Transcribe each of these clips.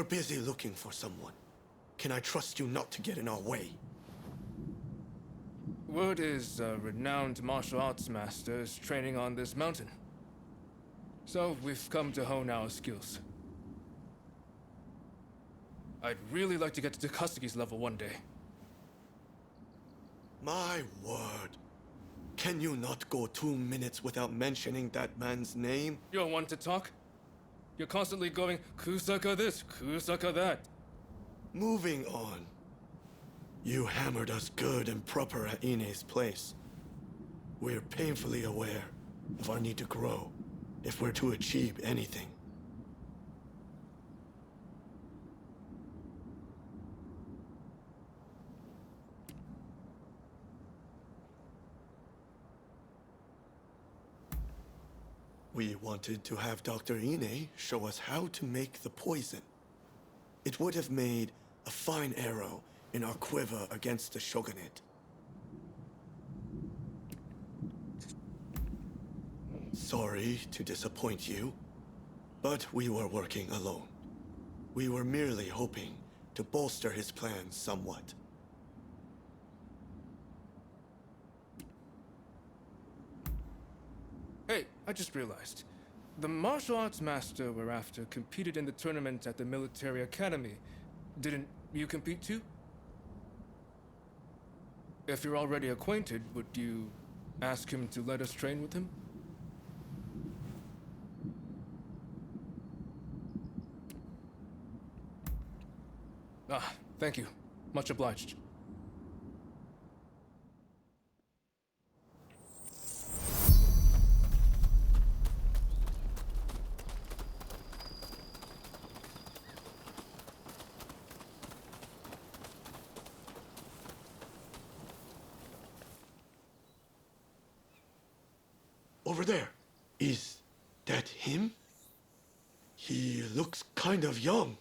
We're busy looking for someone. Can I trust you not to get in our way? Word is a renowned martial arts master is training on this mountain. So we've come to hone our skills. I'd really like to get to Takasaki's level one day. My word. Can you not go 2 minutes without mentioning that man's name? You're one to talk? You're constantly going, Kusaka this, Kusaka that. Moving on. You hammered us good and proper at Ine's place. We're painfully aware of our need to grow if we're to achieve anything. We wanted to have Dr. Ine show us how to make the poison. It would have made a fine arrow in our quiver against the shogunate. Sorry to disappoint you, but we were working alone. We were merely hoping to bolster his plans somewhat. Hey, I just realized. The martial arts master we're after competed in the tournament at the military academy. Didn't you compete too? If you're already acquainted, would you ask him to let us train with him? Ah, thank you. Much obliged. Over there. Is that him? He looks kind of young.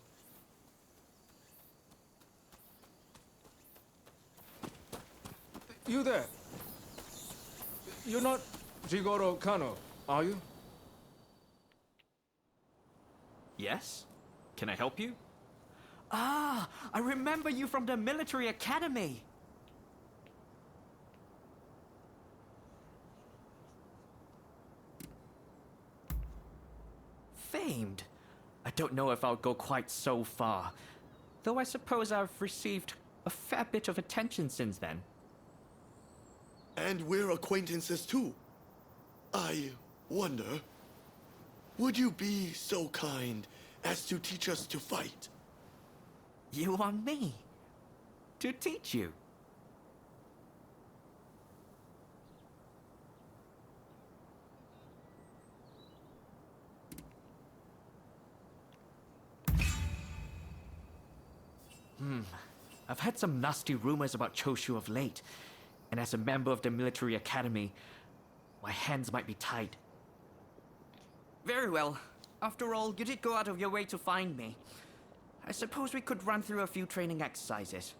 You there. You're not Jigoro Kano, are you? Yes? Can I help you? Ah, I remember you from the military academy. Famed. I don't know if I'll go quite so far, though I suppose I've received a fair bit of attention since then. And we're acquaintances too. I wonder, would you be so kind as to teach us to fight? You want me to teach you? I've heard some nasty rumors about Choshu of late, and as a member of the military academy, my hands might be tied. Very well. After all, you did go out of your way to find me. I suppose we could run through a few training exercises.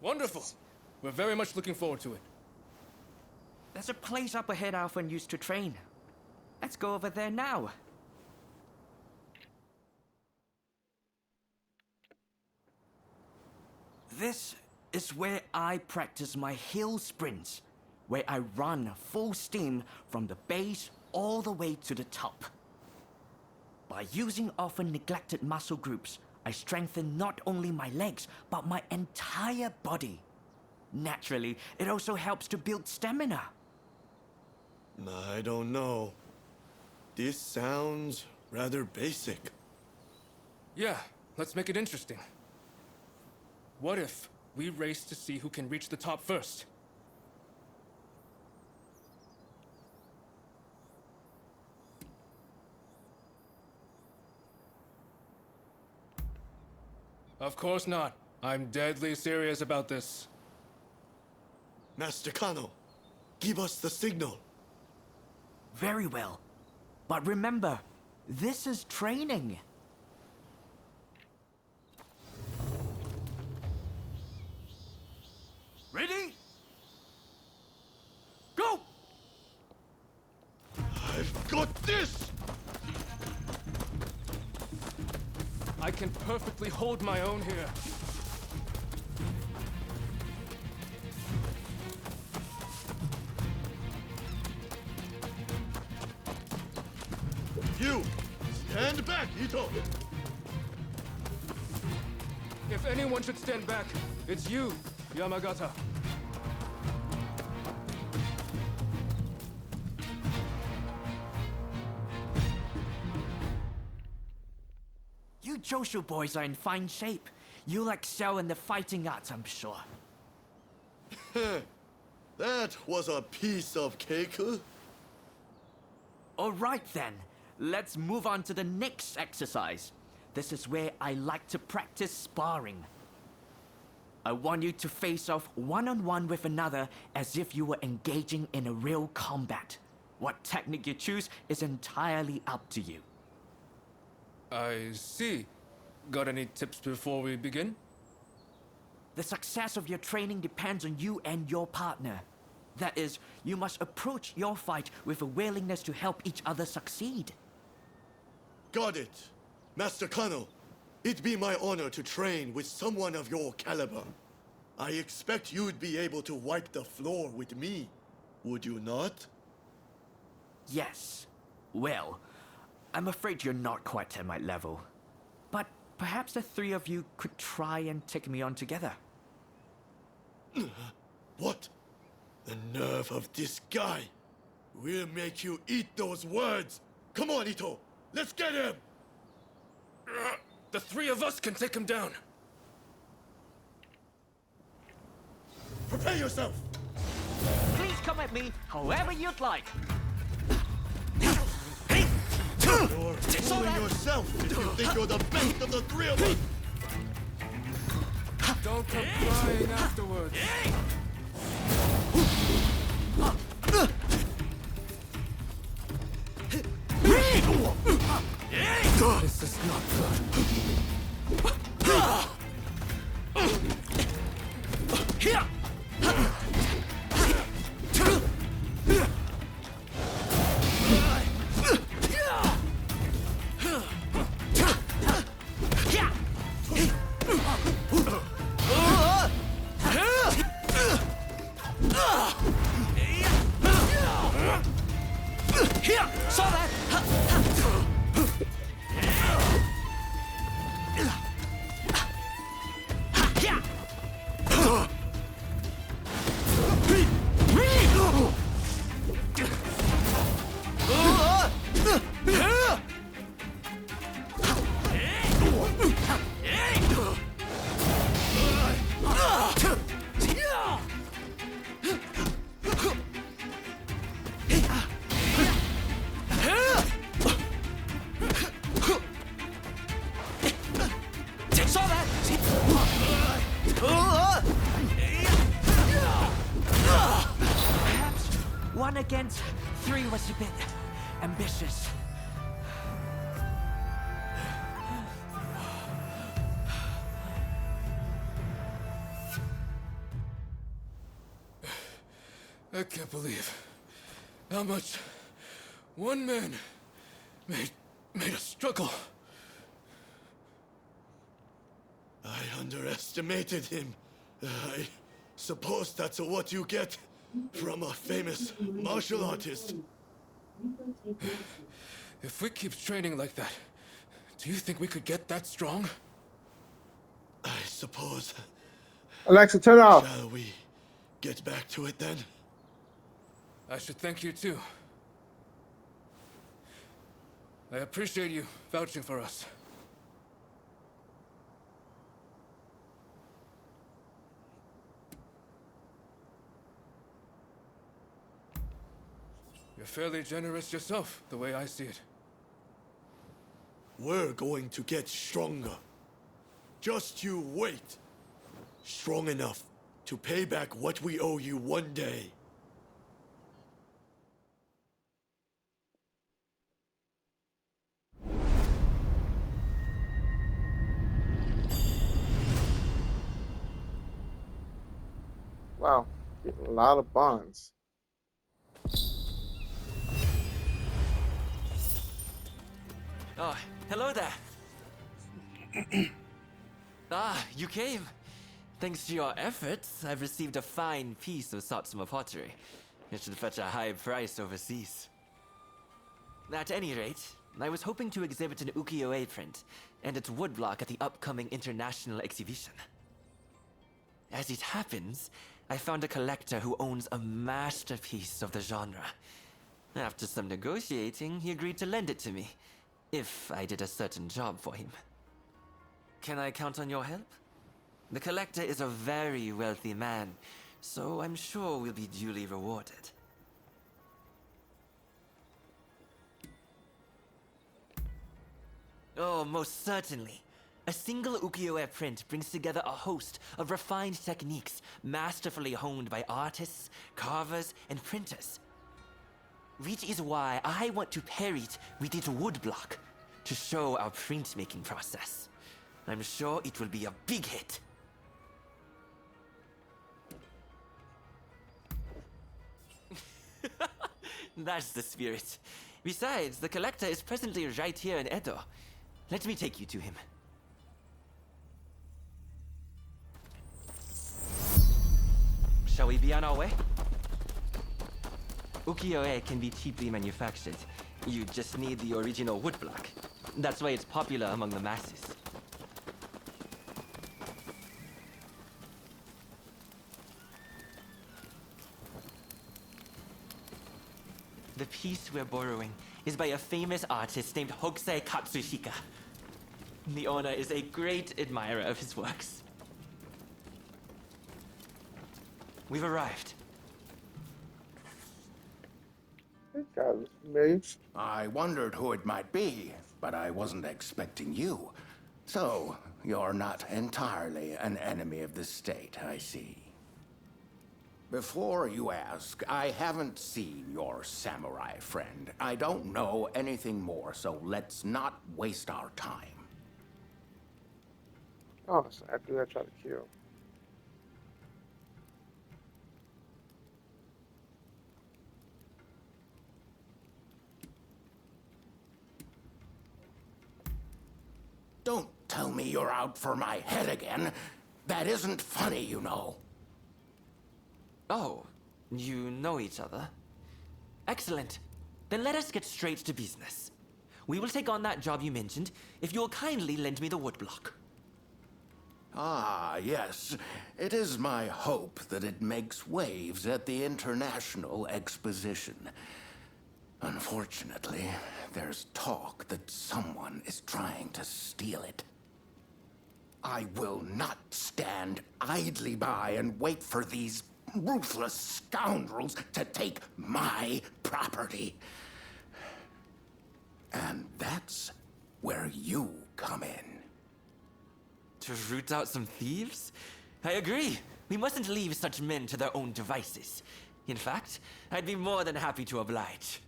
Wonderful. We're very much looking forward to it. There's a place up ahead I often used to train. Let's go over there now. This is where I practice my hill sprints, where I run full steam from the base all the way to the top. By using often neglected muscle groups, I strengthen not only my legs, but my entire body. Naturally, it also helps to build stamina. I don't know. This sounds rather basic. Yeah, let's make it interesting. What if we race to see who can reach the top first? Of course not. I'm deadly serious about this. Master Kano, give us the signal. Very well. But remember, this is training. Ready? Go! I've got this! I can perfectly hold my own here. You! Stand back, Ito! If anyone should stand back, it's you, Yamagata. You Joshu boys are in fine shape. You'll excel in the fighting arts, I'm sure. That was a piece of cake. All right then, let's move on to the next exercise. This is where I like to practice sparring. I want you to face off one-on-one with another as if you were engaging in a real combat. What technique you choose is entirely up to you. I see. Got any tips before we begin? The success of your training depends on you and your partner. That is, you must approach your fight with a willingness to help each other succeed. Got it. Master Kano, it'd be my honor to train with someone of your caliber. I expect you'd be able to wipe the floor with me, would you not? Yes. Well, I'm afraid you're not quite at my level. But perhaps the three of you could try and take me on together. What? The nerve of this guy. We'll make you eat those words. Come on, Ito. Let's get him! The three of us can take him down. Prepare yourself! Please come at me however you'd like. You're fooling yourself if you think you're the best of the three of us! Don't come crying afterwards. This is not Saw that! Saw that! Perhaps 1 against 3 was a bit ambitious. I can't believe how much one man made us struggle. I underestimated him. I suppose that's what you get from a famous martial artist. If we keep training like that, do you think we could get that strong? I suppose. Alexa, turn it off. Shall we get back to it then? I should thank you too. I appreciate you vouching for us. You're fairly generous yourself, the way I see it. We're going to get stronger. Just you wait. Strong enough to pay back what we owe you one day. Wow, getting a lot of bonds. Oh, hello there. Ah, you came. Thanks to your efforts, I've received a fine piece of Satsuma pottery. It should fetch a high price overseas. At any rate, I was hoping to exhibit an ukiyo-e print and its woodblock at the upcoming international exhibition. As it happens, I found a collector who owns a masterpiece of the genre. After some negotiating, he agreed to lend it to me, if I did a certain job for him. Can I count on your help? The collector is a very wealthy man, so I'm sure we'll be duly rewarded. Oh, most certainly. A single ukiyo-e print brings together a host of refined techniques masterfully honed by artists, carvers, and printers. Which is why I want to pair it with its woodblock to show our printmaking process. I'm sure it will be a big hit. That's the spirit. Besides, the collector is presently right here in Edo. Let me take you to him. Shall we be on our way? Ukiyo-e can be cheaply manufactured. You just need the original woodblock. That's why it's popular among the masses. The piece we're borrowing is by a famous artist named Hokusai Katsushika. The owner is a great admirer of his works. We've arrived. This guy's familiar. I wondered who it might be, but I wasn't expecting you. So, you're not entirely an enemy of the state, I see. Before you ask, I haven't seen your samurai friend. I don't know anything more, so let's not waste our time. Oh, so after that, try to kill. Don't tell me you're out for my head again. That isn't funny, you know. Oh, you know each other? Excellent. Then let us get straight to business. We will take on that job you mentioned if you'll kindly lend me the woodblock. Ah, yes. It is my hope that it makes waves at the International Exposition. Unfortunately, there's talk that someone is trying to steal it. I will not stand idly by and wait for these ruthless scoundrels to take my property. And that's where you come in. To root out some thieves? I agree. We mustn't leave such men to their own devices. In fact, I'd be more than happy to oblige.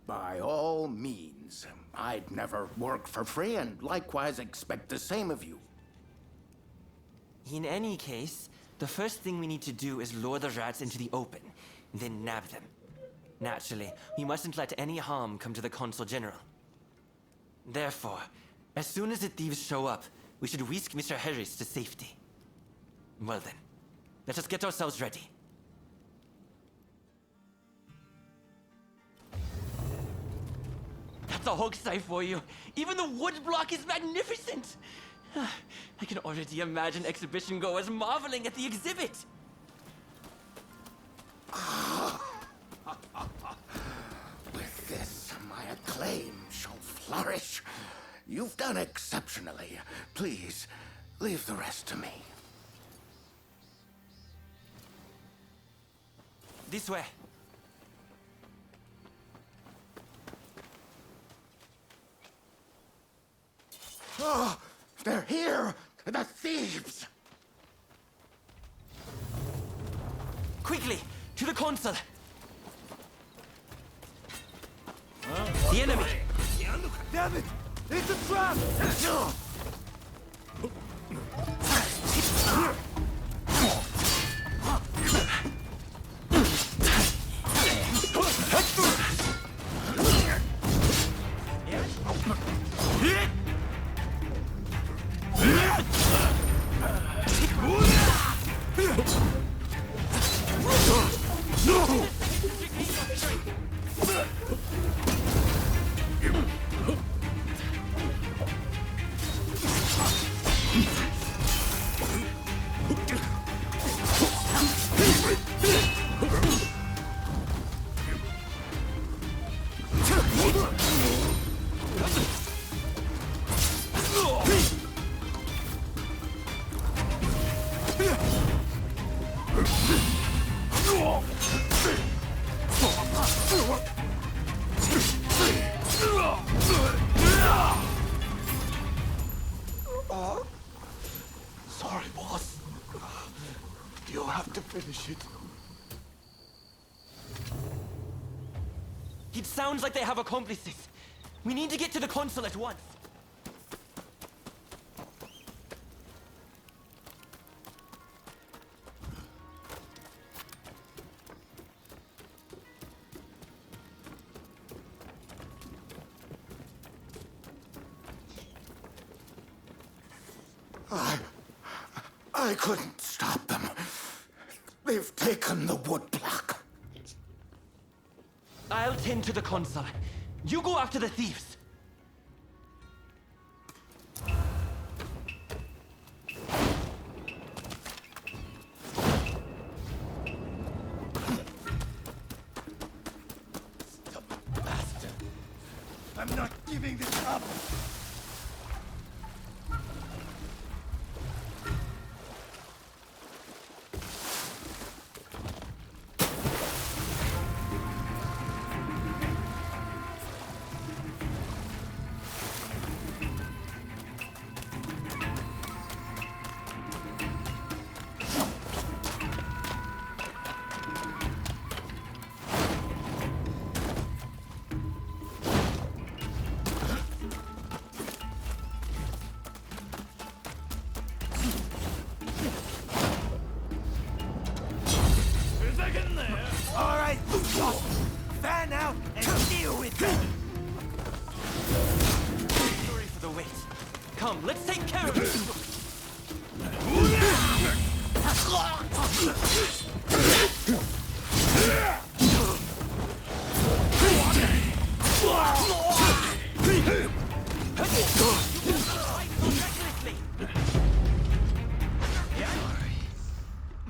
By all means. I'd never work for free and likewise expect the same of you. In any case, the first thing we need to do is lure the rats into the open, then nab them. Naturally, we mustn't let any harm come to the Consul General. Therefore, as soon as the thieves show up, we should whisk Mr. Harris to safety. Well then, let us get ourselves ready. That's a hokusai for you. Even the woodblock is magnificent. I can already imagine exhibition goers marveling at the exhibit. With this, my acclaim shall flourish. You've done exceptionally. Please, leave the rest to me. This way. Oh, they're here! The thieves! Quickly, to the consul! The enemy! Damn it! It's a trap! It sounds like they have accomplices. We need to get to the console at once. I couldn't stop them. They've taken the woodblock. I'll tend to the console. You go after the thieves. Bastard! I'm not giving this up! Fan out and deal with them! Sorry for the wait. Come, let's take care of this.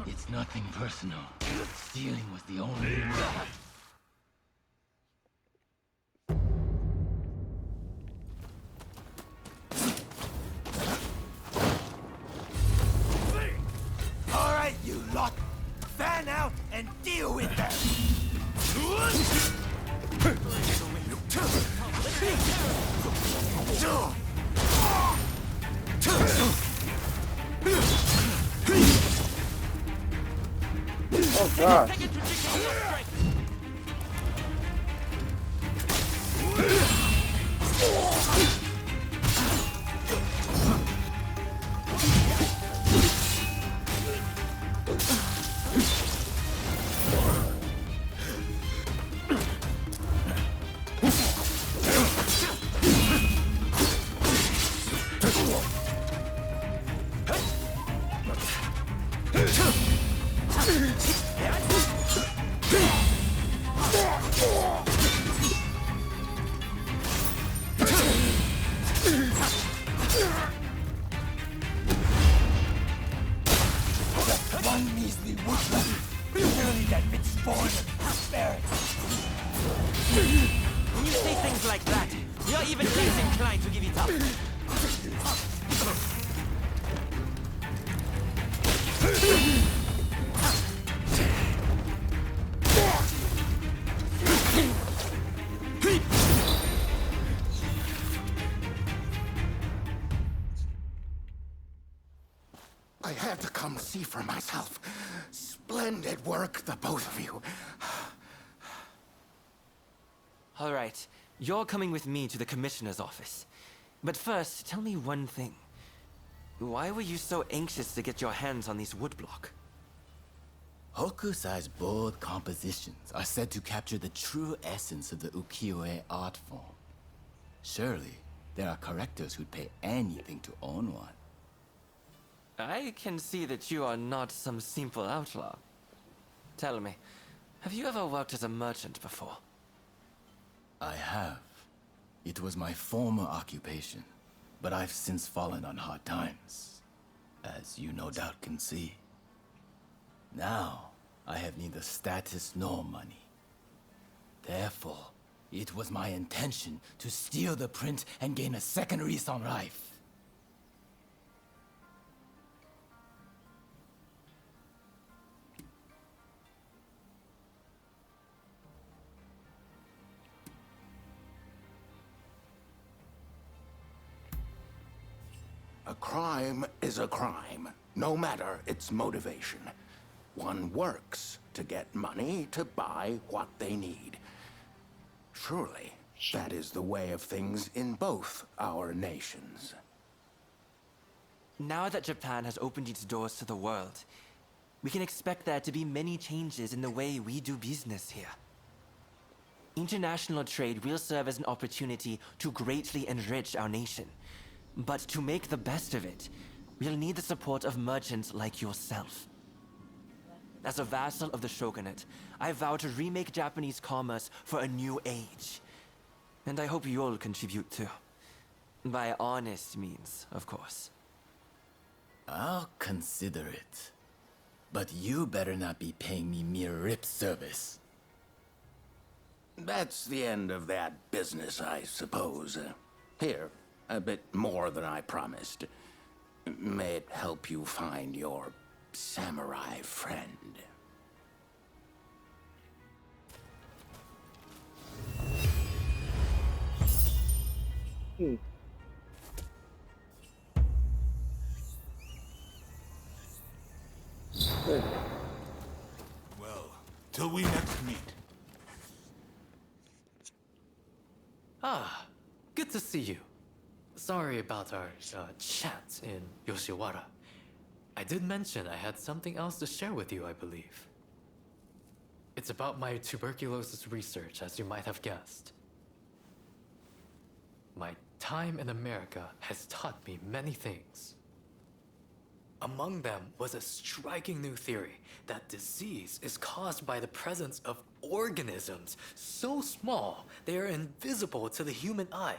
It's nothing personal. Stealing was the only thing. All right, you lot! Fan out and deal with them! Oh god. One measly woodland, surely that fits for prosperity. When you say things like that, you're even less inclined to give it up. I had to come see for myself. Splendid work, the both of you. All right, you're coming with me to the commissioner's office. But first, tell me one thing. Why were you so anxious to get your hands on these woodblock? Hokusai's bold compositions are said to capture the true essence of the ukiyo-e art form. Surely, there are collectors who'd pay anything to own one. I can see that you are not some simple outlaw. Tell me, have you ever worked as a merchant before? I have. It was my former occupation, but I've since fallen on hard times, as you no doubt can see. Now, I have neither status nor money. Therefore, it was my intention to steal the print and gain a second lease on life. A crime is a crime, no matter its motivation. One works to get money to buy what they need. Surely, that is the way of things in both our nations. Now that Japan has opened its doors to the world, we can expect there to be many changes in the way we do business here. International trade will serve as an opportunity to greatly enrich our nation. But to make the best of it, we'll need the support of merchants like yourself. As a vassal of the shogunate, I vow to remake Japanese commerce for a new age. And I hope you'll contribute too. By honest means, of course. I'll consider it. But you better not be paying me mere lip service. That's the end of that business, I suppose. Here, a bit more than I promised. May it help you find your samurai friend. Well, till we next meet. Ah, good to see you. Sorry about our chat in Yoshiwara. I did mention I had something else to share with you, I believe. It's about my tuberculosis research, as you might have guessed. My time in America has taught me many things. Among them was a striking new theory that disease is caused by the presence of organisms so small they are invisible to the human eye.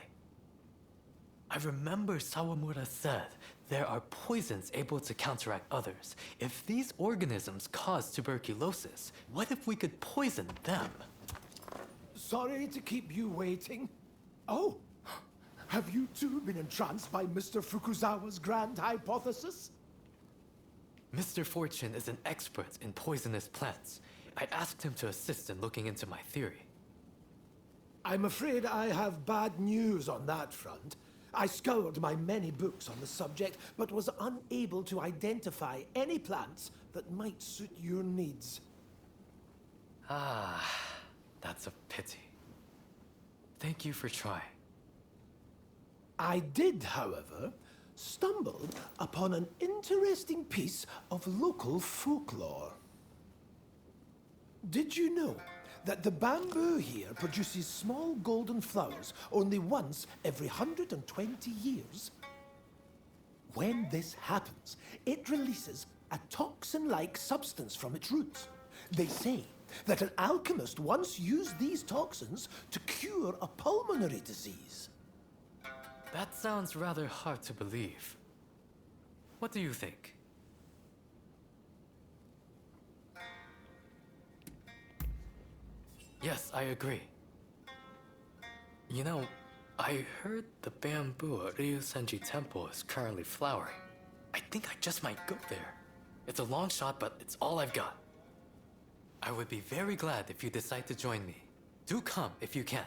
I remember Sawamura said there are poisons able to counteract others. If these organisms cause tuberculosis, what if we could poison them? Sorry to keep you waiting. Oh, have you too been entranced by Mr. Fukuzawa's grand hypothesis? Mr. Fortune is an expert in poisonous plants. I asked him to assist in looking into my theory. I'm afraid I have bad news on that front. I scoured my many books on the subject, but was unable to identify any plants that might suit your needs. Ah, that's a pity. Thank you for trying. I did, however, stumble upon an interesting piece of local folklore. Did you know that the bamboo here produces small golden flowers only once every 120 years? When this happens, it releases a toxin-like substance from its roots. They say that an alchemist once used these toxins to cure a pulmonary disease. That sounds rather hard to believe. What do you think? Yes, I agree. You know, I heard the bamboo at Ryusenji Temple is currently flowering. I think I just might go there. It's a long shot, but it's all I've got. I would be very glad if you decide to join me. Do come if you can.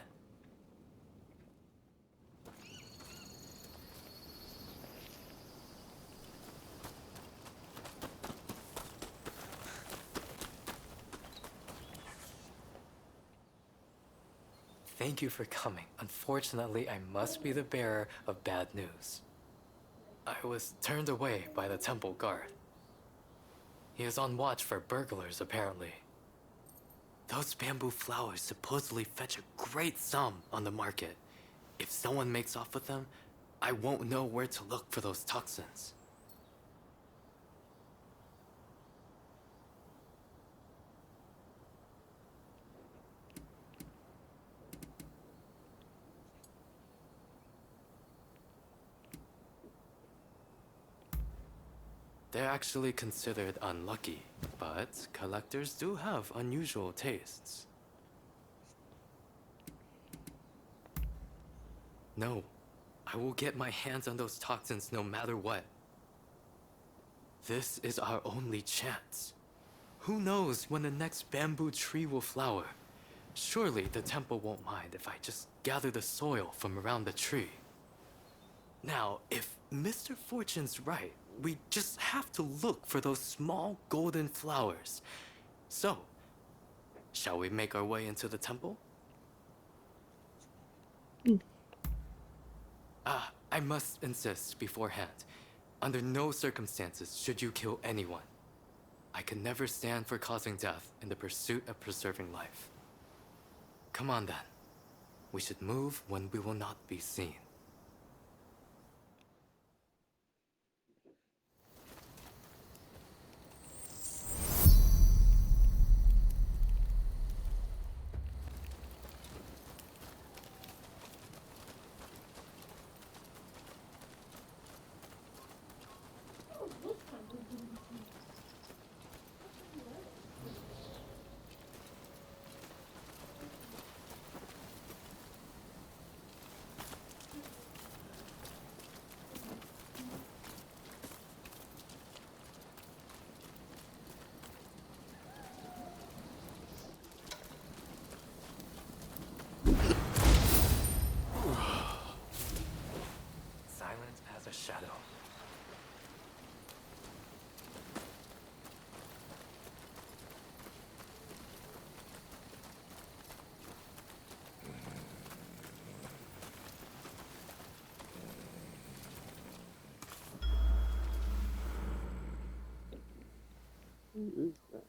Thank you for coming. Unfortunately, I must be the bearer of bad news. I was turned away by the temple guard. He is on watch for burglars, apparently. Those bamboo flowers supposedly fetch a great sum on the market. If someone makes off with them, I won't know where to look for those toxins. They're actually considered unlucky, but collectors do have unusual tastes. No, I will get my hands on those toxins no matter what. This is our only chance. Who knows when the next bamboo tree will flower? Surely the temple won't mind if I just gather the soil from around the tree. Now, if Mr. Fortune's right, we just have to look for those small golden flowers. So, shall we make our way into the temple? I must insist beforehand. Under no circumstances should you kill anyone. I can never stand for causing death in the pursuit of preserving life. Come on then. We should move when we will not be seen. Silent as a shadow. Who is that?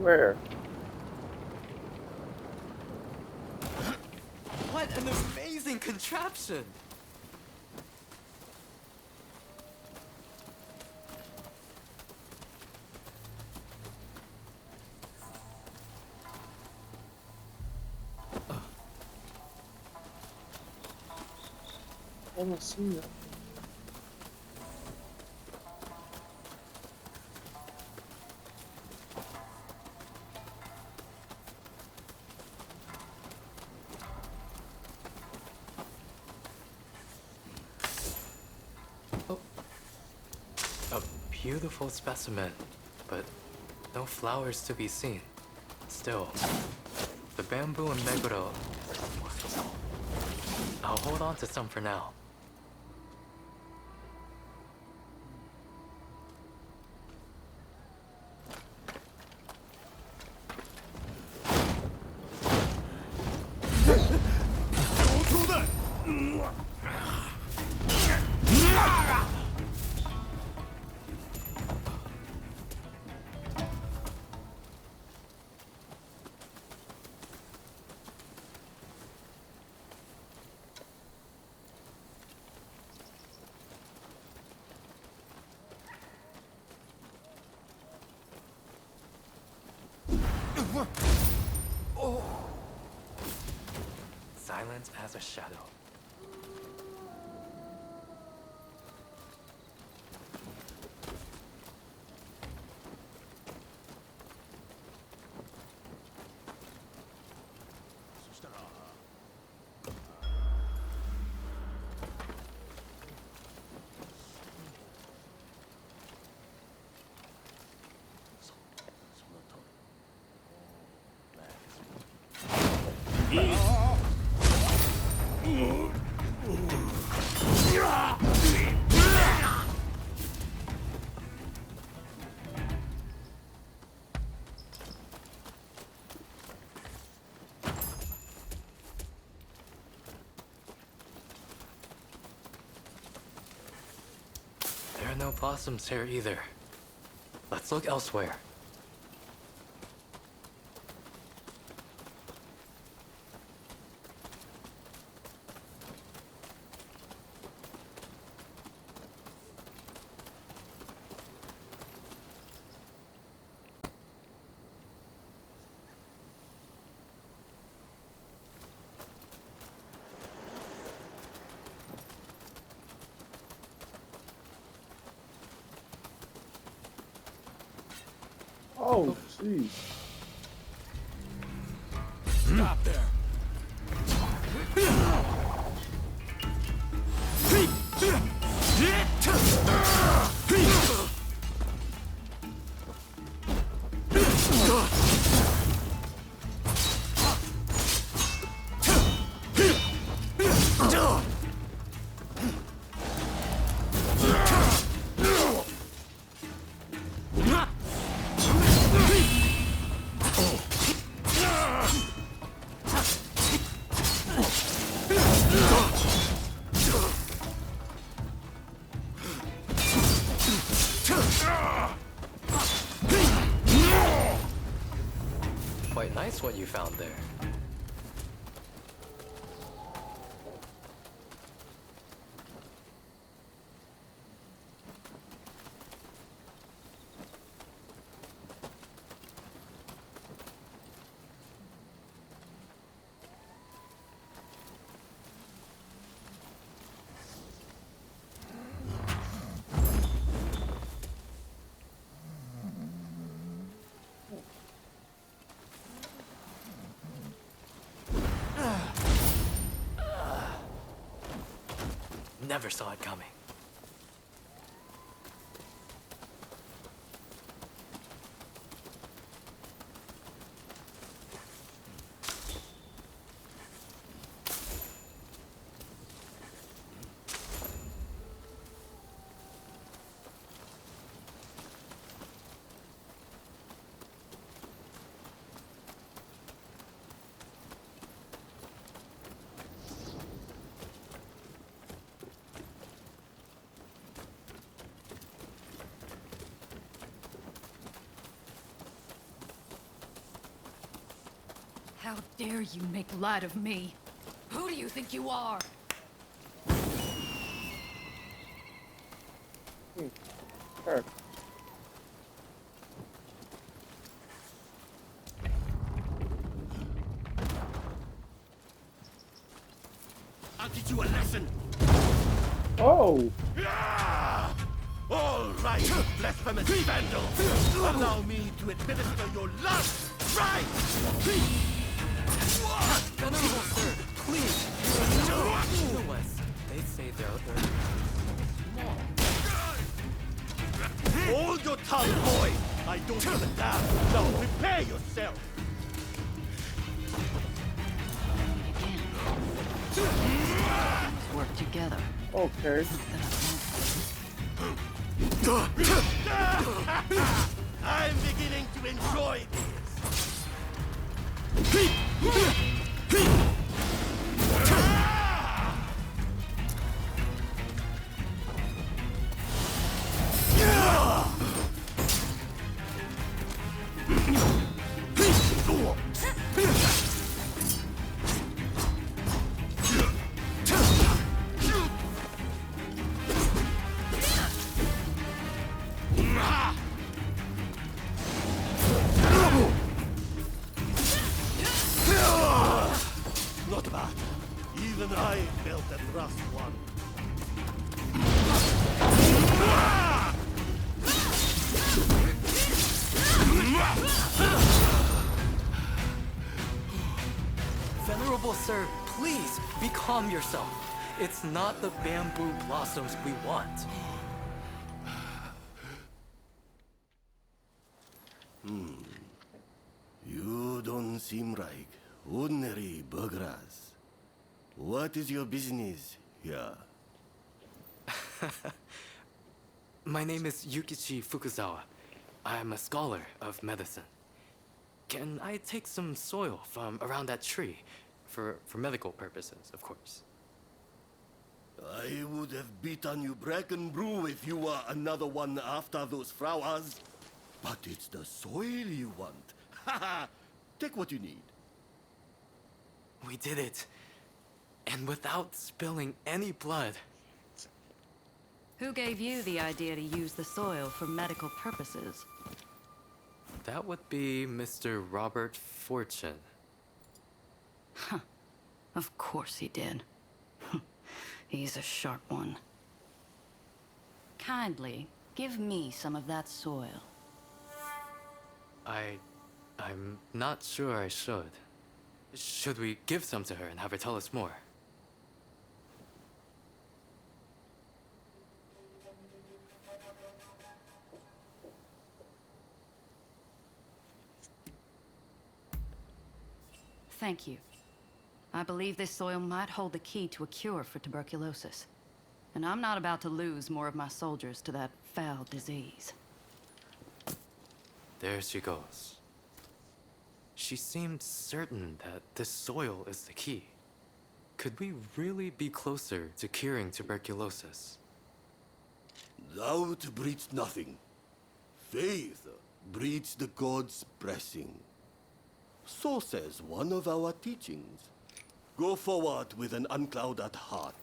Where? What an amazing contraption! I haven't seen that. A beautiful specimen, but no flowers to be seen. Still, the bamboo and Meguro. I'll hold on to some for now. Silence as a shadow. There are no possums here either. Let's look elsewhere. Oh, jeez. Stop there. Quite nice what you found there. Never saw it coming. How dare you make light of me? Who do you think you are? Sure. I'll teach you a lesson. Oh, All right, blasphemous vandal. Allow me to administer your last rite. Venerable sir, please! Kill us. They say they're Hold your tongue, boy. I don't give a damn. Now prepare yourself. Work together. okay. I'm beginning to enjoy this. Noble sir, please be calm yourself. It's not the bamboo blossoms we want. You don't seem like ordinary burghers. What is your business here? My name is Yukichi Fukuzawa. I am a scholar of medicine. Can I take some soil from around that tree? For medical purposes, of course. I would have beaten you black and blue if you were another one after those flowers. But it's the soil you want. Haha! Take what you need. We did it. And without spilling any blood. Who gave you the idea to use the soil for medical purposes? That would be Mr. Robert Fortune. Huh. Of course he did. He's a sharp one. Kindly, give me some of that soil. I'm not sure I should. Should we give some to her and have her tell us more? Thank you. I believe this soil might hold the key to a cure for tuberculosis. And I'm not about to lose more of my soldiers to that foul disease. There she goes. She seemed certain that this soil is the key. Could we really be closer to curing tuberculosis? Doubt breeds nothing. Faith breeds the gods' blessing. So says one of our teachings. Go forward with an unclouded heart.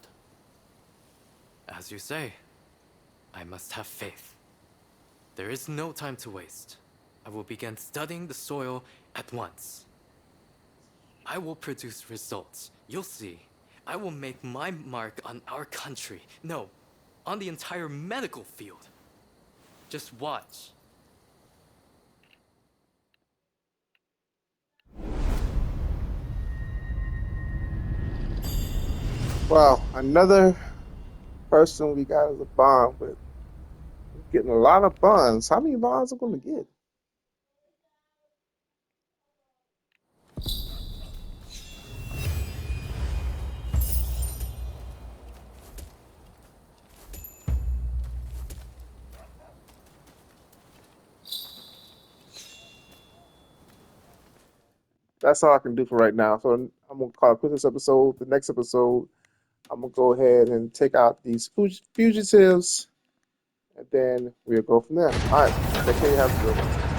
As you say, I must have faith. There is no time to waste. I will begin studying the soil at once. I will produce results. You'll see. I will make my mark on our country. No, on the entire medical field. Just watch. Wow, another person we got as a bond with. Getting a lot of bonds. How many bonds are going to get? That's all I can do for right now. So I'm gonna quit this episode. The next episode, I'm gonna go ahead and take out these fugitives, and then we'll go from there. All right, take care. Have a good one.